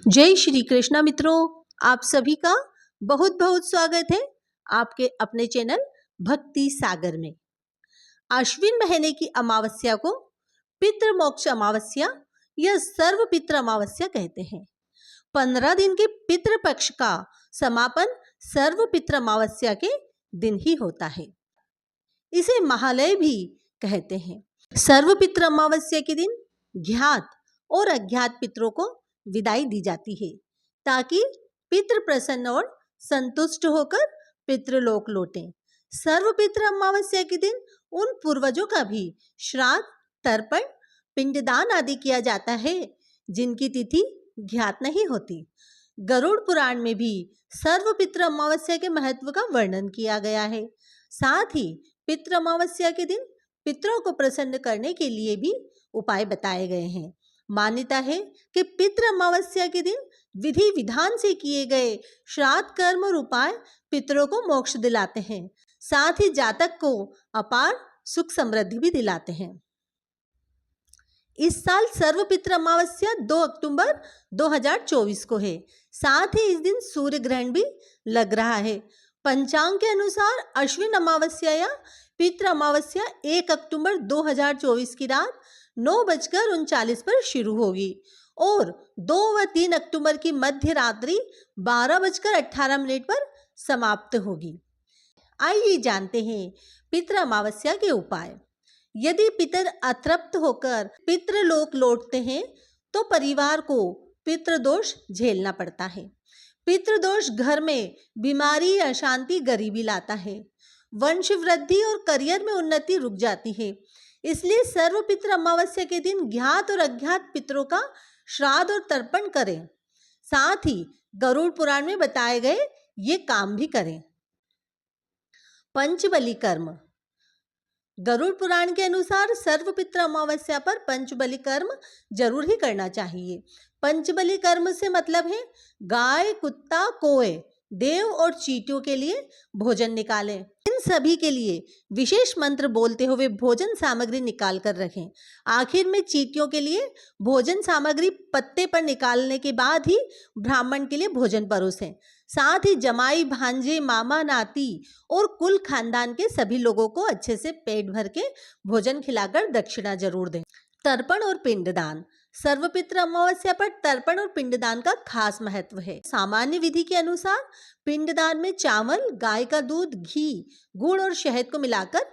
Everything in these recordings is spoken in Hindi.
जय श्री कृष्णा मित्रों, आप सभी का बहुत बहुत स्वागत है आपके अपने चैनल भक्ति सागर में। आश्विन महीने की अमावस्या को पितृमोक्ष अमावस्या या सर्व पितृ अमावस्या कहते हैं। 15 दिन के पितृपक्ष का समापन सर्व पितृ अमावस्या के दिन ही होता है। इसे महालय भी कहते हैं। सर्व पितृ अमावस्या के दिन ज्ञात और अज्ञात पितरों को विदाई दी जाती है ताकि पितृ प्रसन्न और संतुष्ट होकर पितृलोक लौटें। सर्व पितृ अमावस्या के दिन उन पूर्वजों का भी श्राद्ध, तर्पण, पिंडदान आदि किया जाता है जिनकी तिथि ज्ञात नहीं होती। गरुड़ पुराण में भी सर्व पितृ अमावस्या के महत्व का वर्णन किया गया है। साथ ही पितृ अमावस्या के दिन पितरों को प्रसन्न करने के लिए भी उपाय बताए गए हैं। मान्यता है कि पितृ अमावस्या के दिन विधि विधान से किए गए श्राद्ध, कर्म और उपाय पितरों को मोक्ष दिलाते हैं। साथ ही जातक को अपार सुख समृद्धि भी दिलाते हैं। इस साल सर्व पितृ अमावस्या 2 अक्टूबर 2024 को है। साथ ही इस दिन सूर्य ग्रहण भी लग रहा है। पंचांग के अनुसार अश्विन अमावस्या या पितृ अमावस्या 1 अक्टूबर 2024 की रात 9:39 पर शुरू होगी और 2 व 3 अक्टूबर की मध्य रात्रि 12:18 पर समाप्त होगी। आइए जानते हैं पितृ अमावस्या के उपाय। यदि पितर अतृप्त होकर पितृलोक लौटते हैं तो परिवार को पितृदोष झेलना पड़ता है। पितृदोष घर में बीमारी, अशांति, गरीबी लाता है। वंश वृद्धि और करियर में उन्नति रुक जाती है। इसलिए सर्व पितृ अमावस्या के दिन ज्ञात और अज्ञात पितरों का श्राद्ध और तर्पण करें। साथ ही गरुड़ पुराण में बताए गए ये काम भी करें। पंचबली कर्म। गरुड़ पुराण के अनुसार सर्व पितृ अमावस्या पर पंचबली कर्म जरूर ही करना चाहिए। पंचबली कर्म से मतलब है गाय, कुत्ता, कौए, देव और चींटियों के लिए भोजन निकालें। इन सभी के लिए विशेष मंत्र बोलते हुए भोजन सामग्री निकाल कर रखें। आखिर में चींटियों के लिए भोजन सामग्री पत्ते पर निकालने के बाद ही ब्राह्मण के लिए भोजन परोसें। साथ ही जमाई, भांजे, मामा, नाती और कुल खानदान के सभी लोगों को अच्छे से पेट भर के भोजन खिलाकर दक्षिणा जरूर दें। तर्पण और पिंडदान। सर्वपितृ अमावस्या पर तर्पण और पिंडदान का खास महत्व है। सामान्य विधि के अनुसार पिंडदान में चावल, गाय का दूध, घी, गुड़ और शहद को मिलाकर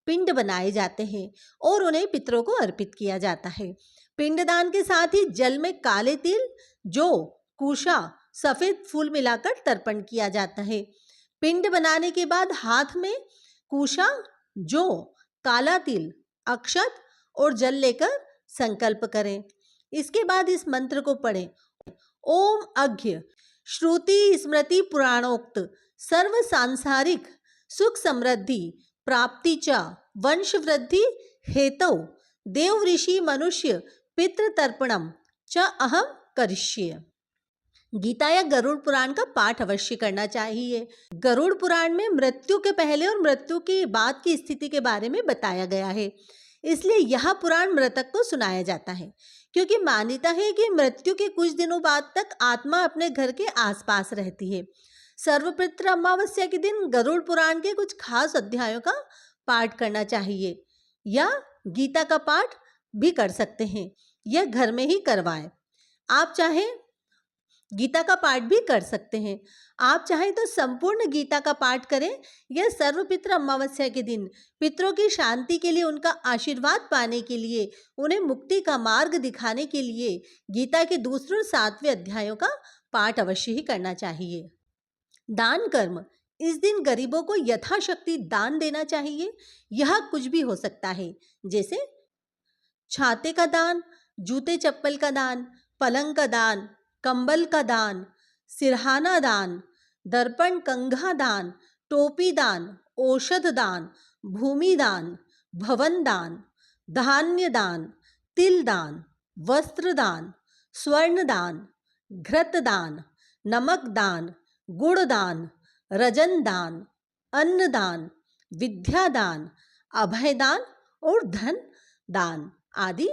पिंड बनाए जाते हैं और उन्हें पितरों को अर्पित किया जाता है। पिंडदान के साथ ही जल में काले तिल, जौ, कुशा, सफेद फूल मिलाकर तर्पण किया जाता है। पिंड बनाने के बाद हाथ में कुशा, जौ, काला तिल, अक्षत और जल लेकर संकल्प करें। इसके बाद इस मंत्र को पढ़ें। ओम अघ्य श्रुति स्मृति पुराणोक्त सर्व सांसारिक सुख समृद्धि प्राप्ति च वंश वृद्धि हेतु देव ऋषि मनुष्य पितृ तर्पणम च अहम करिष्ये। गीता या गरुड़ पुराण का पाठ अवश्य करना चाहिए। गरुड़ पुराण में मृत्यु के पहले और मृत्यु के बाद की स्थिति के बारे में बताया गया है। इसलिए यह पुराण मृतक को सुनाया जाता है, क्योंकि मान्यता है कि मृत्यु के कुछ दिनों बाद तक आत्मा अपने घर के आसपास रहती है। सर्वपितृ अमावस्या के दिन गरुड़ पुराण के कुछ खास अध्यायों का पाठ करना चाहिए या गीता का पाठ भी कर सकते हैं या घर में ही करवाएं। आप चाहें गीता का पाठ भी कर सकते हैं। आप चाहें तो संपूर्ण गीता का पाठ करें या सर्वपितृ अमावस्या के दिन पितरों की शांति के लिए, उनका आशीर्वाद पाने के लिए, उन्हें मुक्ति का मार्ग दिखाने के लिए गीता के दूसरे और 7वें अध्यायों का पाठ अवश्य ही करना चाहिए। दान कर्म। इस दिन गरीबों को यथाशक्ति दान देना चाहिए। यह कुछ भी हो सकता है, जैसे छाते का दान, जूते चप्पल का दान, पलंग का दान, कंबल का दान, सिरहाना दान, दर्पण कंघा दान, टोपी दान, औषध दान, भूमि दान, भवन दान, धान्य दान, तिल दान, वस्त्र दान, स्वर्ण दान, घृत दान, नमक दान, गुड़ दान, रजन दान, अन्न दान, विद्या दान, अभय दान और धन दान आदि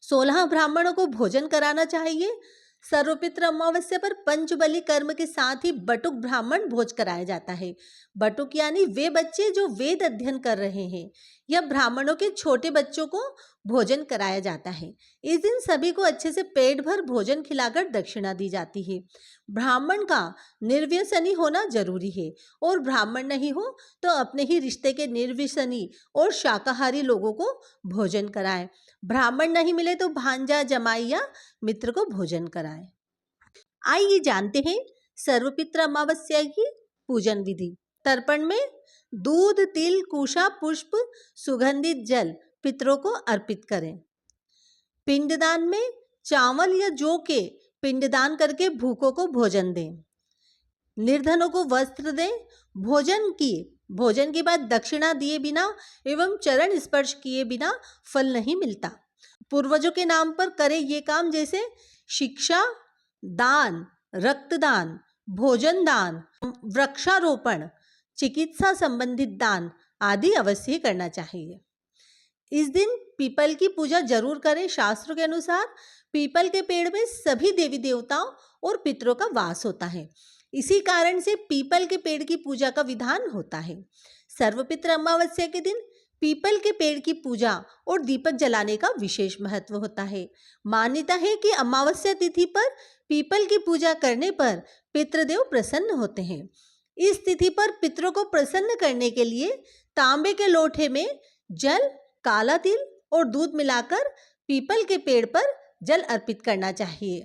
16 ब्राह्मणों को भोजन कराना चाहिए। सर्वपित्र अमावस्या पर पंचबली कर्म के साथ ही बटुक ब्राह्मण भोज कराया जाता है। बटुक यानी वे बच्चे जो वेद अध्ययन कर रहे हैं या ब्राह्मणों के छोटे बच्चों को भोजन कराया जाता है। इस दिन सभी को अच्छे से पेट भर भोजन खिलाकर दक्षिणा दी जाती है। ब्राह्मण का निर्व्यसनी होना जरूरी है और ब्राह्मण नहीं हो तो अपने ही रिश्ते के निर्व्यसनी और शाकाहारी लोगों को भोजन कराएं। ब्राह्मण नहीं मिले तो भांजा, जमाई या मित्र को भोजन कराएं। आइए जानते हैं सर्वपित्र अमावस्या की पूजन विधि। तर्पण में दूध, तिल, कुशा, पुष्प, सुगंधित जल पितरों को अर्पित करें। पिंडदान में चावल या जौ के पिंडदान करके भूखों को भोजन दें। निर्धनों को वस्त्र दें। भोजन के बाद दक्षिणा दिए बिना एवं चरण स्पर्श किए बिना फल नहीं मिलता। पूर्वजों के नाम पर करें ये काम, जैसे शिक्षा दान, रक्तदान, भोजन दान, वृक्षारोपण, चिकित्सा संबंधित दान आदि अवश्य करना चाहिए। इस दिन पीपल की पूजा जरूर करें। शास्त्रों के अनुसार पीपल के पेड़ में सभी देवी देवताओं और पितरों का वास होता है। इसी कारण से पीपल के पेड़ की पूजा का विधान होता है। सर्वपित्र अमावस्या के दिन पीपल के पेड़ की पूजा और दीपक जलाने का विशेष महत्व होता है। मान्यता है कि अमावस्या तिथि पर पीपल की पूजा करने पर पितृदेव प्रसन्न होते हैं। इस तिथि पर पितरों को प्रसन्न करने के लिए तांबे के लोटे में जल, काला तिल और दूध मिलाकर पीपल के पेड़ पर जल अर्पित करना चाहिए।